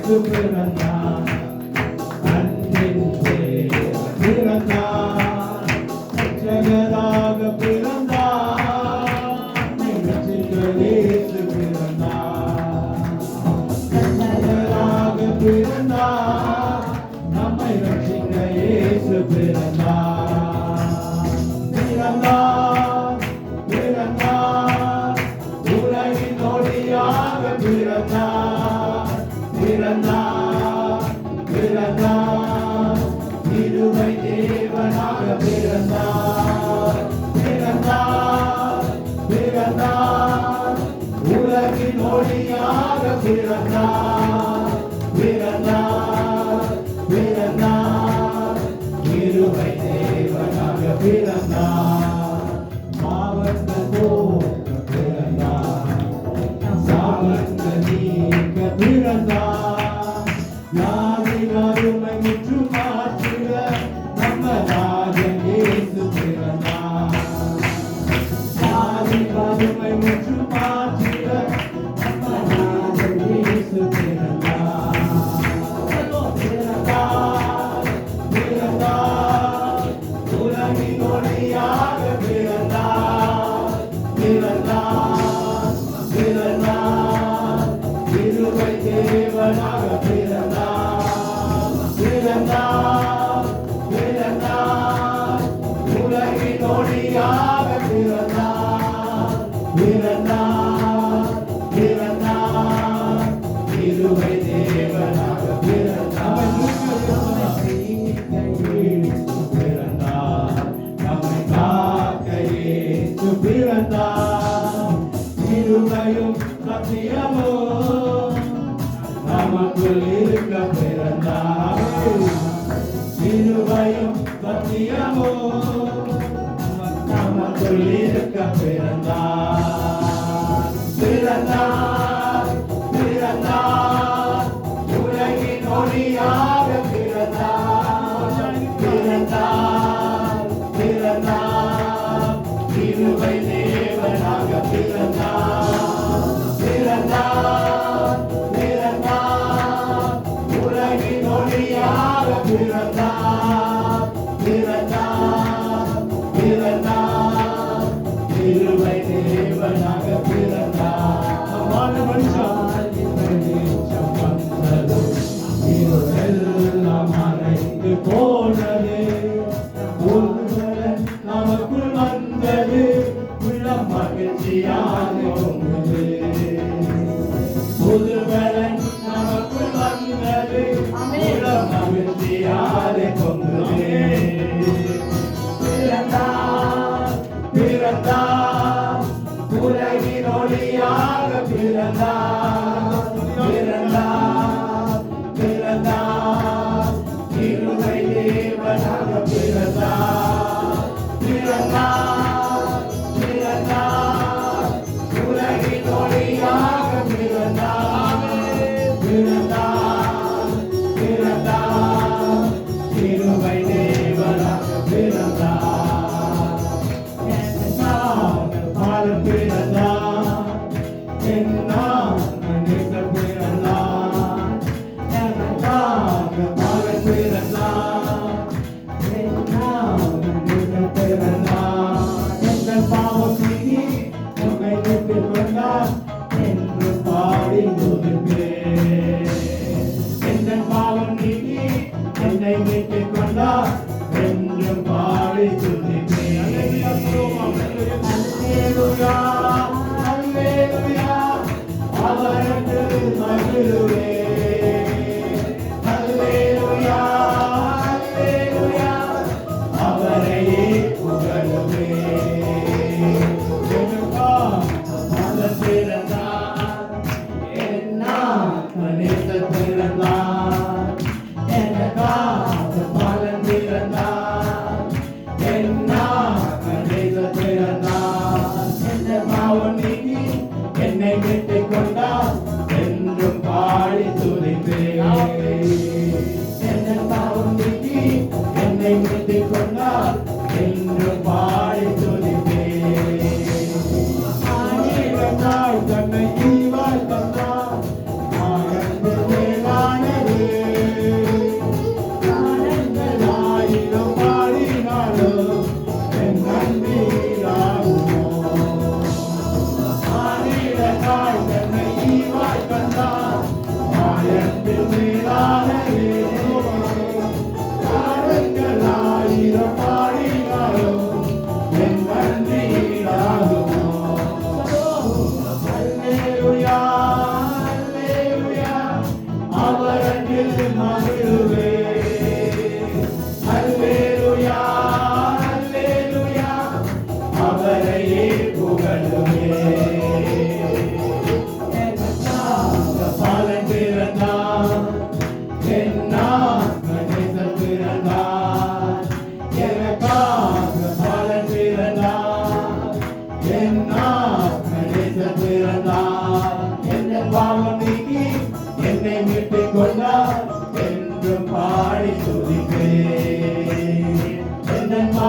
பிறந்தார் அன்பின் தேவன் பிறந்தார் ரட்சகராக பிறந்தார் இயேசு பிறந்தார் ரட்சகராக பிறந்தார் நம்மை ரட்சிக்க இயேசு பிறந்தார் பிறந்தார் பிறந்தார் உலகின் ஒளியாக பிறந்தார் பிறந்தார் பிறந்தார் இருமை தேவனாக பிறந்தார் பிறந்தார் பிறந்தார் உலகின் ஒளியாக பிறந்தார் பிறந்தார் பிறந்தார் இருமை தேவனாக பிறந்தார் மாவட்ட போக்க பிறந்தார் சாவந்த நீக்க பிறந்தார் யாரின் அருமை முற்று மாற்றிட நம்ம ராஜன் இயேசு பிறந்தார் யாரின் அருமை முற்று மாற்றிட நம்ம ராஜன் இயேசு பிறந்தார் பிறந்தார் பிறந்தார் உலகின் ஒளியாக பிறந்தார் பிறந்தார் பிறந்தார் இருமை தேவனாக பிறந்தார் பிறந்தார் பிறந்தார் உலகின் ஒளியாக பிறந்தார் பிறந்தார் பிறந்தார் இருமை தேவனாக பிறந்தார் பிறந்தார் நம்மை காக்க இயேசு பிறந்தார் இருமையும் சத்தியமோ நமக்குள் இருக்க பிறந்தார் இருமையும் சத்தியமோ நமக்குள் இருக்க பிறந்தார் பிறந்தார் பிறந்தார் உலகின் ஒளியாக பிறந்தார் பிறந்தார் பிறந்தார் இருமை தேவனாக பிறந்தார் பிறந்தார் பிறந்தார் உலகின் ஒளியாக பிறந்தார் பிறந்தார் பிறந்தார் இருமை தேவனாக பிறந்தார் இருளெல்லாம் மறைந்து போனது நமக்குள் வந்தது உள்ளம் மகிழ்ச்சியாக பொங்குது புதுவலன் நமக்குள் வந்தது உள்ளம் மகிழ்ச்சியாக பொங்குது பிறந்தார் பிறந்தார் உலகின் ஒளியாக பிறந்தார் பிறந்தார் பிறந்தார் இருமை தேவனாக பிறந்தார் பிறந்தார் பிறந்தார் உலகின் ஒளியாக பிறந்தார் பிறந்தார் பிறந்தார் இருமை தேவனாக பிறந்தார் பாலம் பிறந்தார் என்னால் பிறந்தார் எனக்காக பாலம் பிறந்தார் பிறந்தார் எங்கள் பாவம் நீங்கி நம்மை மீட்டுக் கொண்டார் என்று பாடி துதிப்பேன் எங்கள் பாவம் நீங்கி என்னை மீட்டுக் கொண்டார் என்று பாடி துதிப்பேன் அல்லேலூயா அல்லேலூயா அவருக்கு மகிழுவேன் அல்லேலூயா அல்லேலூயா அவரையே புகழுவேன் பிறந்தார் பிறந்தார் எனக்காக பாலன் பிறந்தார் என்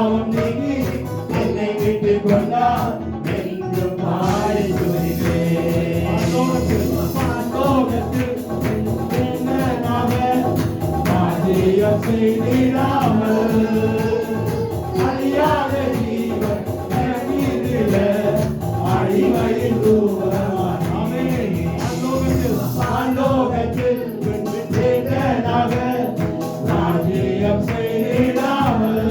பாவம் நீங்கி என்னை விட்டு கொண்டார் என்று பாடி துதிப்பேன். பரலோகத்தில் என்னனாக ராஜ்யம் செய்திடாமல் அழியாத ஜீவன் எனக்கிருள அழிவையில் தூரமானே. பரலோகத்தில் என்னனாக ராஜ்யம் செய்திடாமல்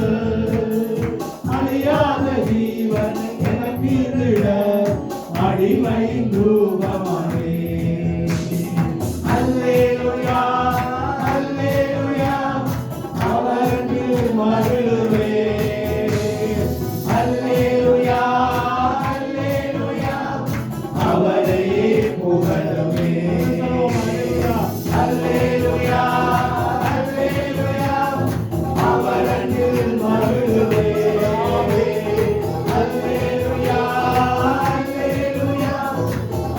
அழியாத ஜீவன் எனக்கிருள அடிமையின் ரூபமானே. அல்லேலூயா அல்லேலூயா அவருக்கு மகிழ்வேன். அல்லேலூயா அல்லேலூயா அவரையே புகழுவேன். அல்லேலூயா அல்லேலூயா அவருக்கு மகிழ்வேன். அல்லேலூயா அல்லேலூயா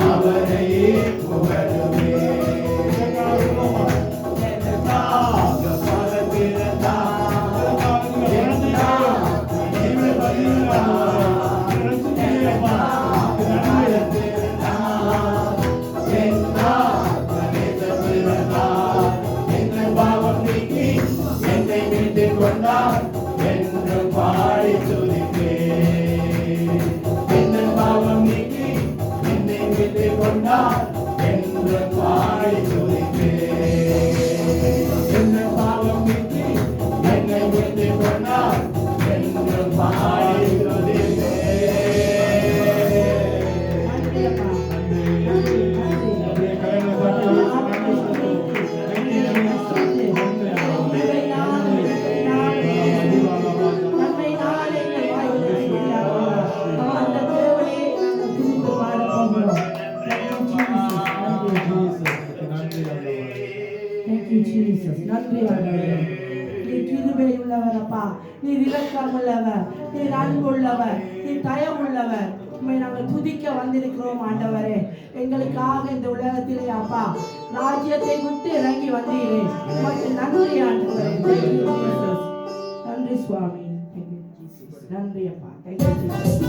அவரையே புகழுவேன். எனக்காக பரப்பிறந்தார், எனக்காக இவள் வந்தார், எனக்காக பிறந்தார், என்னை பாவம் நீக்கி என்னை மீட்டுக் கொண்டார் என்று பாடி துதிப்பேன். என்னை பாவம் நீக்கி என்னை மீட்டுக் கொண்டார் என்று பாடி துதிப்பேன். என்னை பாவம் நீக்கி என்னை மீட்டுக் கொண்டார் என்று பாடி துதிப்பேன். நன்றி ஆண்டவரே. நீர் கிருபை உள்ளவரப்பா, நீர் இரக்கம் உள்ளவர், நீர் அன்புள்ளவர், நீர் தயவுள்ளவர். உண்மை நாங்கள் துதிக்க வந்திருக்கிறோம் ஆண்டவரே. எங்களுக்காக இந்த உலகத்திலே அப்பா ராஜ்யத்தை விட்டு இறங்கி வந்தீரே. உமக்கு நன்றி ஆண்டவரே. Thank you, Jesus. நன்றி சுவாமி. Thank you, Jesus. நன்றி அப்பா. Thank you, Jesus.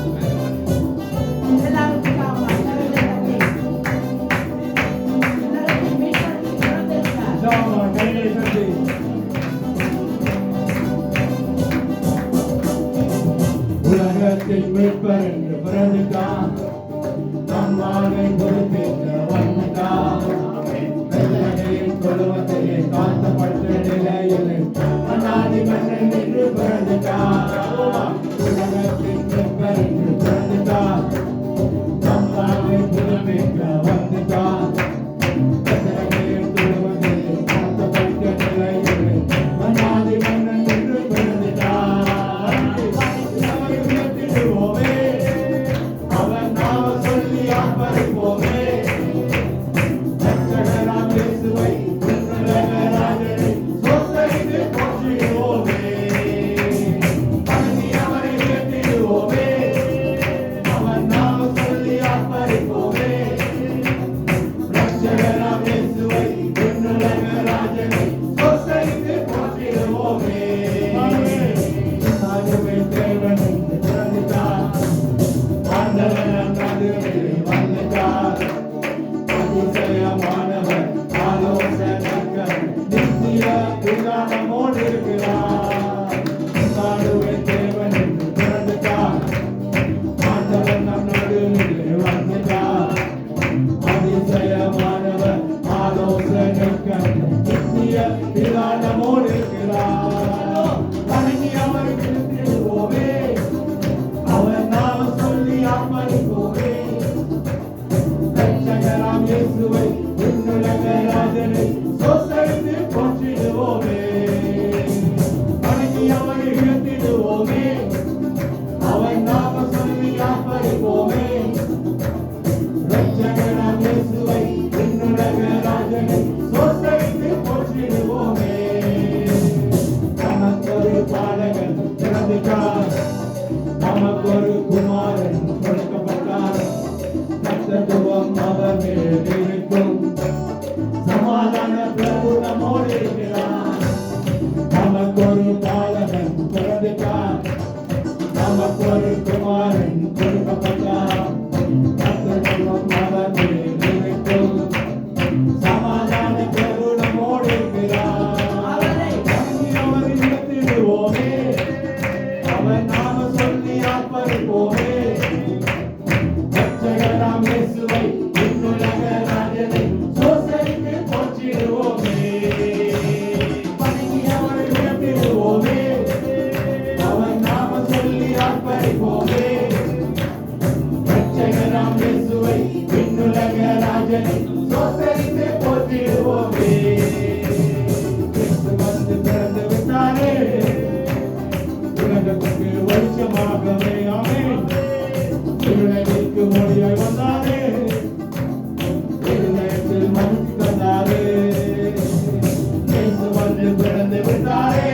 எல்லாருக்கும் உலகத்தின் மீட்பர் என்று பிறந்துட்டான், நம்மாலை பொறுப்பேற்க வந்துட்டான். வெள்ளகையின் தொழுவத்தையே காத்தப்பட்ட நிலையில் அநாதி மன்னன் என்று பிறந்துட்டான். உலகத்தின் மீட்பர் என்று பிறந்துட்டான், நம்மாலை பொறுப்பேற்க வந்துட்டான். வெள்ளகையின் தொழுவத்தையே காத்தப்பட்ட நிலையில் அநாதி மன்னன் என்று பிறந்துட்டான். அவர் நாம சொல்லி ஆர்ப்பரிப்போமே. ரட்சகராம் இயேசுவை ராஜனை சொந்தரித்து போற்றிடுவோமே. வணங்கி அவரை உயர்த்திடுவோமே. அவர் நாம சொல்லி ஆர்ப்பரிப்போமே. ரட்சகராம் இயேசுவை ராஜனை சொந்தரித்து போற்றிடுவோமே. ஆண்டவரே தேவன் என்று பிறந்தார், ஆண்டவர் நடுவில் வந்தார். அதிசயமானவர் ஆலோசனைக்கர் நித்திய பிதாமோடு இருக்கிறார். ஆண்டவரே தேவன் என்று பிறந்தார், ஆண்டவர் நடுவில் வந்தார். அதிசயமானவர் ஆலோசனைக்கர் நித்திய பிதாமோடு இருக்கிறார். வணங்கி அவருக்கு திருவோமே. அவர் நாம சொல்லி ஆர்ப்பரிப்போமே. ரட்சகராம் இயேசுவை விண்ணுலக ராஜனை சொந்தரித்து போற்றிடுவோமே. வணங்கி அவரை உயர்த்திடுவோமே. அவர் நாம சொல்லி ஆர்ப்பரிப்போமே. ரட்சகராம் இயேசுவை விண்ணுலக ராஜனை சொந்தரித்து போற்றிடுவோமே. நமக்கொரு பாடகன் பிறந்துட்டார், நமக்கொரு குமாரன் கொடுக்கப்பட்டார். தத்துவம் அவர் மேல் இருக்கும், சமாதான பிரபு நம்மோடு இருக்கிறார். நமக்கொரு பாடகன் பிறந்துட்டார், அவர் நாம சொல்லி ஆர்ப்பரிப்போமே. ரட்சகராம் இயேசுவை விண்ணுலக ராஜனை சோசரித்து போற்றிடுவோமே. வணங்கி அவரை உயர்த்திடுவோமே. அவர் நாம சொல்லி ஆர்ப்பரிப்போமே. ரட்சகராம் இயேசுவை விண்ணுலக ராஜனை சோசரித்து போற்றிடுவோமே. கிறிஸ்து வந்து பிறந்து விட்டாரே, உலகத்துக்கு வெளிச்சமாகவே. ஆமென். இருளடிக்கு மொழியாய் வந்தாரே, இருதயத்தில் மகிழ்ச்சி தந்தாரே. இயேசு வந்து பிறந்து விட்டாரே,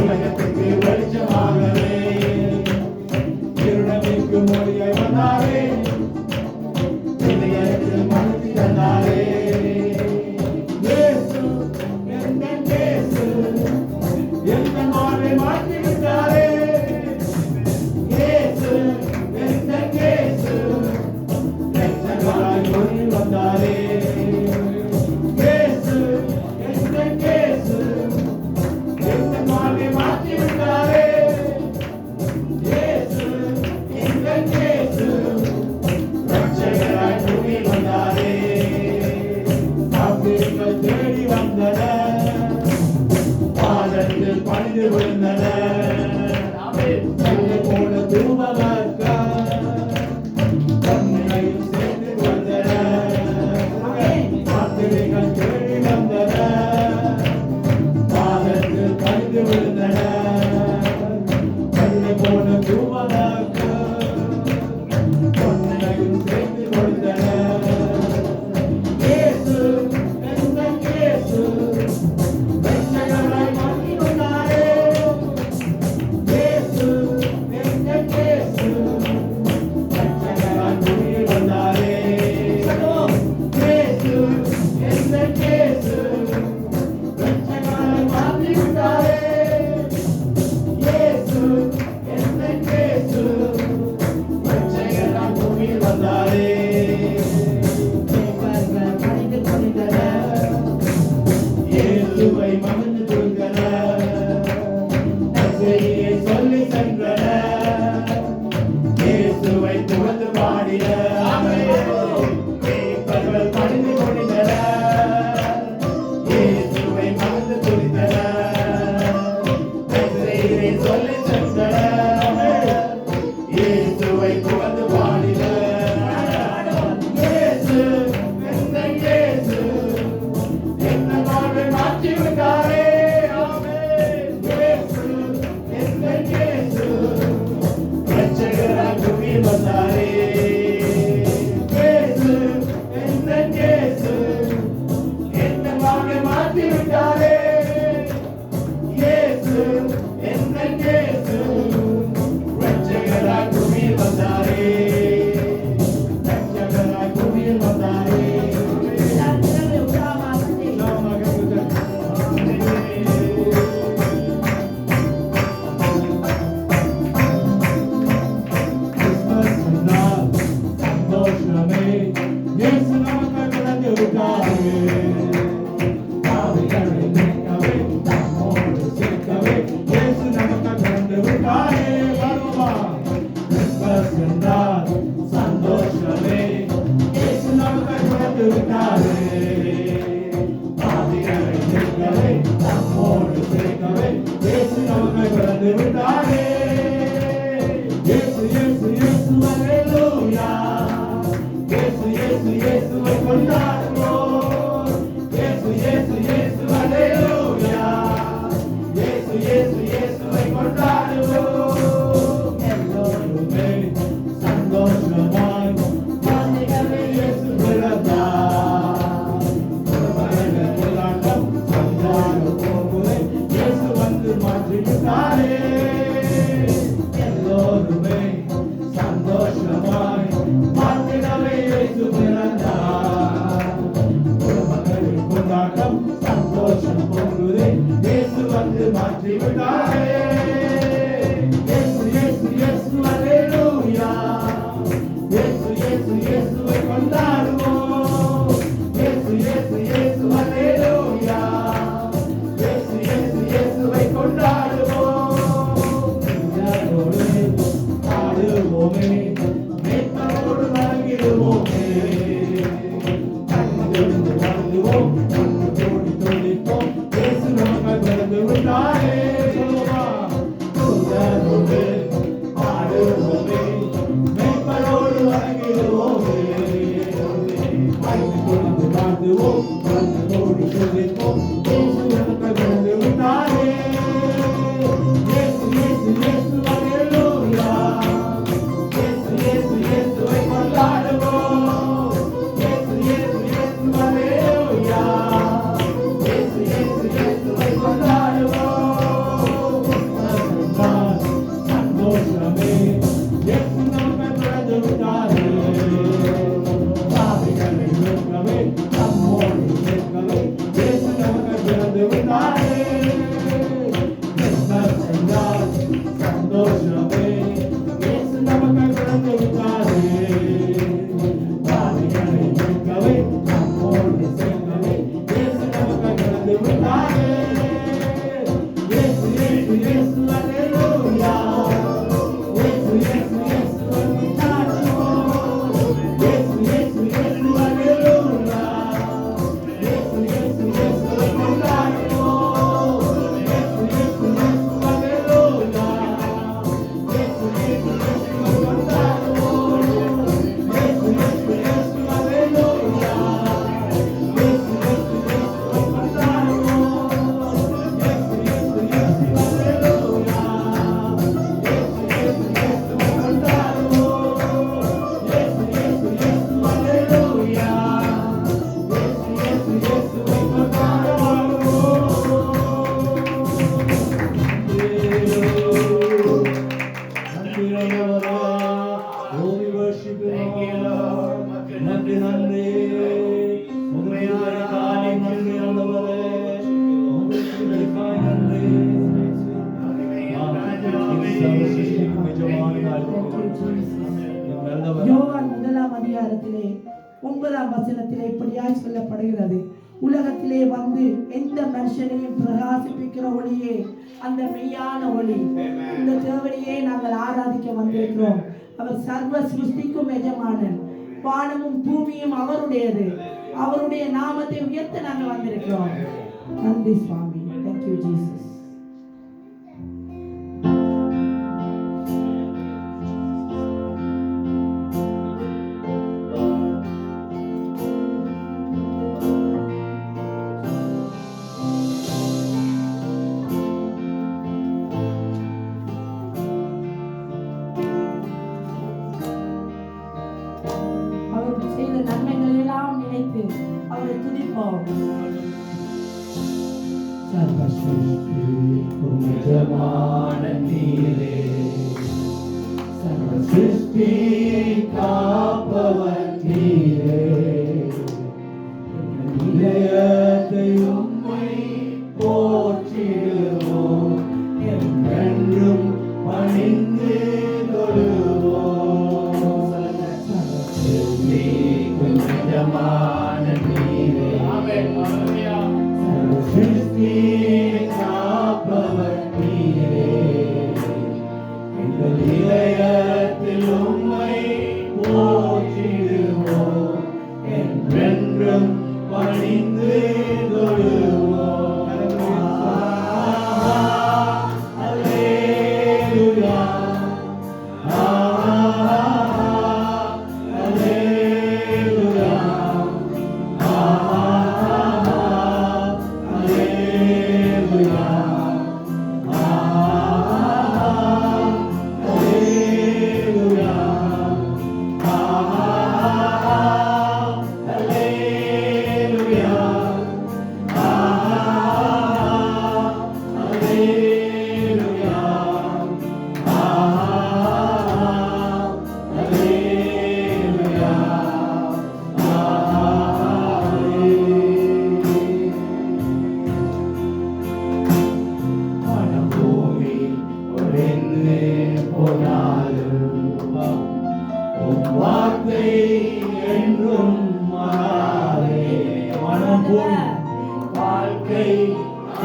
உலகத்துக்கு வெளிச்சமாகவே. இருளடிக்கு மொழியாய் வந்தாரே, இருதயத்தில் மகிழ்ச்சி தந்தாரே. இயேசு எங்கள் இயேசு எங்கள் வாழ்வை மாற்றி விட்டாரே. யோவான் 1ஆம் அதிகாரத்திலே 9ஆம் வசனத்திலே இப்படியாய் சொல்லப்படுகிறது, உலகத்திலே வந்து எந்த மனுஷனையும் பிரகாசிப்பிக்கிற ஒளியே அந்த மெய்யான ஒளி. இந்த தேவனையே நாங்கள் ஆராதிக்க வந்திருக்கிறோம். அவர் சர்வ சிருஷ்டிக்கும் எஜமானன், வானமும் பூமியும் அவருடையது. அவருடைய நாமத்தை உயர்த்த நாங்கள் வந்திருக்கிறோம். நன்றி சுவாமி. Thank you Jesus. நன்மைகள் எல்லாம் நினைத்து அவரை துதிப்போம். காப்பவர் நீரே, இதயத்தை உம்மை போற்றிடுவோம், என்றும் பணிந்து தொழுவோம். எஜமான நீரே, சிருஷ்டியை காப்பவர் நீரே, எங்கள் இதயத்தில் உம்மை போற்றிடுவோம், என்றென்றும் பணிந்து தொழுவோம். அல்லேலூயா, வார்த்தை என்றும் மாறாதே. மனம் போல் வாழ்க்கை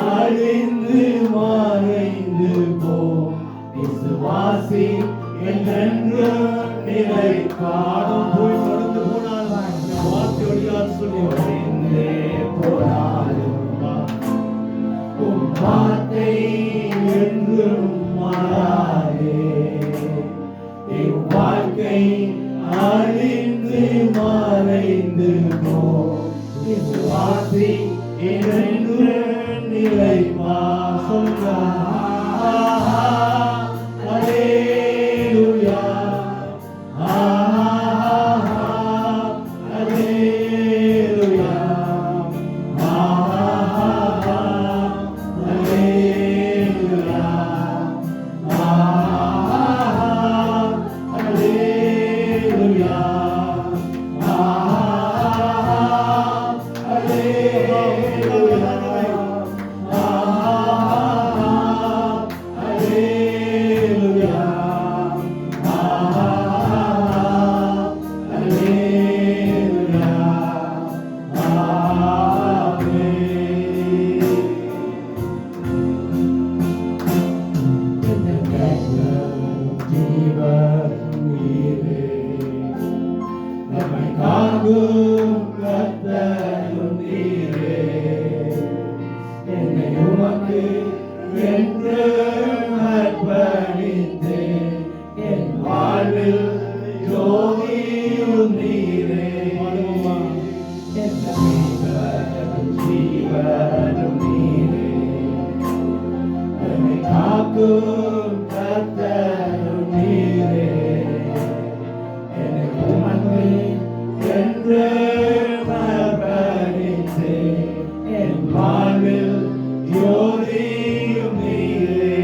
அழிந்து மறைந்து போம், விசுவாசி என்றென்று நிலை காணும். போய் மறந்து போனால் வார்த்தை வழியால் சொல்லி போனாலும் வார்த்தை என்றும் மாறாதே. வாழ்க்கை அழிந்து மறைந்து போம், விசுவாசி என்று நிலைமா. அல்லேலூயா, அல்லேலூயா, அல்லேலூயா, என் வாழ்வில் ஜோதியும் நீரே.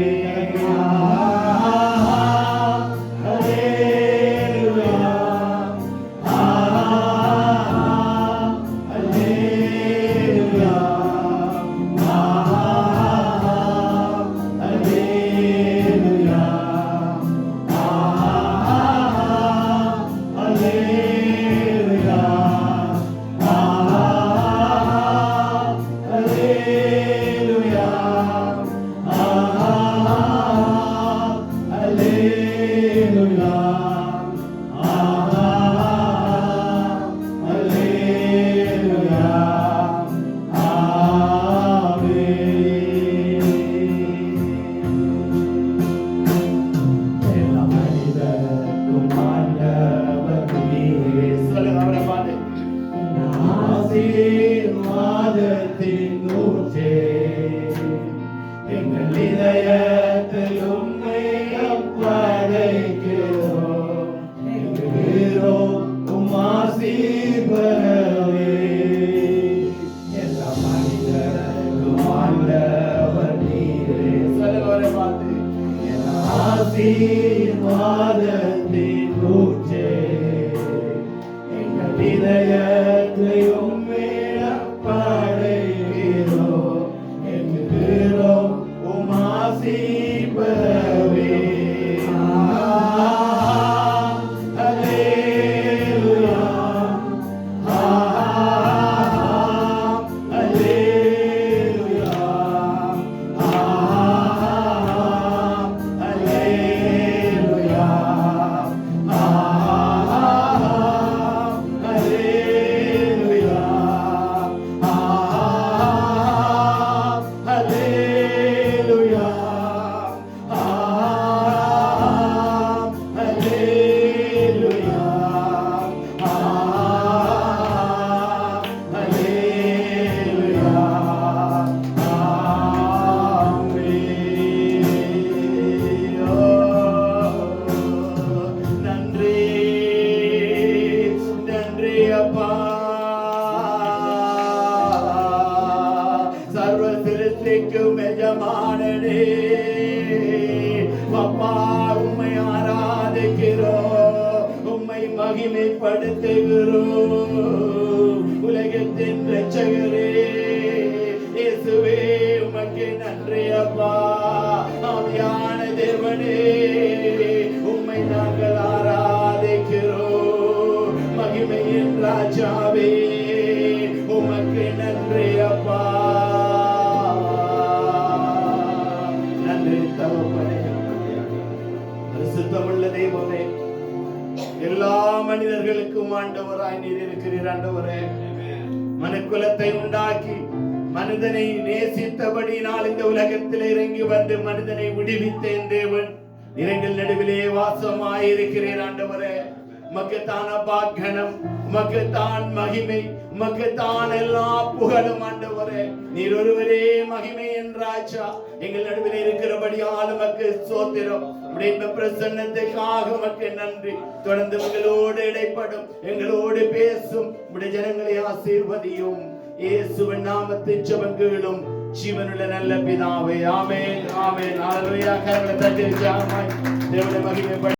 ஆசீர்வாதத்தின் ஊற்றே, எங்கள் இதயத்தை உம்மிடம் படைக்கிறோம், எங்குகிறோம் உம் ஆசி பெறவே. அல்லேலூயா, அல்லேலூயா, அல்லேலூயா, அல்லேலூயா, அல்லேலூயா, அல்லேலூயா, அல்லேலூயா, நன்றி நன்றி அப்பா. சர்வ சிருஷ்டிக்கும் எஜமானனே அப்பா, உம்மை ஆராதிக்கிறோம், உம்மை மகிமைப்படுத்துகிறோம். உலகத்தின் இரட்சகரே இயேசுவே, உமக்கு நன்றி அப்பா. ஆவியான தேவனே, உம்மை நாங்கள் ஆராதிக்கிறோம். மகிமையின் ராஜாவே, உமக்கு நன்றி அப்பா. நன்றி தகப்பனே. பரிசுத்தமுள்ள தெய்வமே, எல்லா மனிதர்களுக்கும் ஆண்டவராய் நீர் இருக்கிறீர். ஆண்டவரே, மனுக்குலத்தை உண்டாக்கி மனிதனை நேசித்தபடினால் இந்த உலகத்தில் இறங்கி வந்து மனிதனை விடுவித்த என் தேவன் எங்கள் நடுவிலே வாசமாயிருக்கிறீர். ஆண்டவரே, உமக்குத்தான் அபாக்கணம், உமக்குத்தான் மகிமை, உமக்குத்தான் எல்லா புகழும். ஆண்டவரே, நீர் ஒருவரே மகிமை என் ராஜா. எங்கள் நடுவில் இருக்கிறபடியால் உமக்கு ஸ்தோத்திரம். உம்முடைய இந்த பிரசன்னத்துக்காக உமக்கு நன்றி. தொடர்ந்து எங்களோடு இடைப்படும், எங்களோடு பேசும் உம்முடைய ஜனங்களை ஆசீர்வதியும். இயேசுவின் நாமத்தில் ஜெபங்களும் ஜீவனுள்ள நல்ல பிதாவே, ஆமென், ஆமென். ஹalleluya. கரங்களை தட்டி தேவனை மகிமைப்படுத்துங்கள்.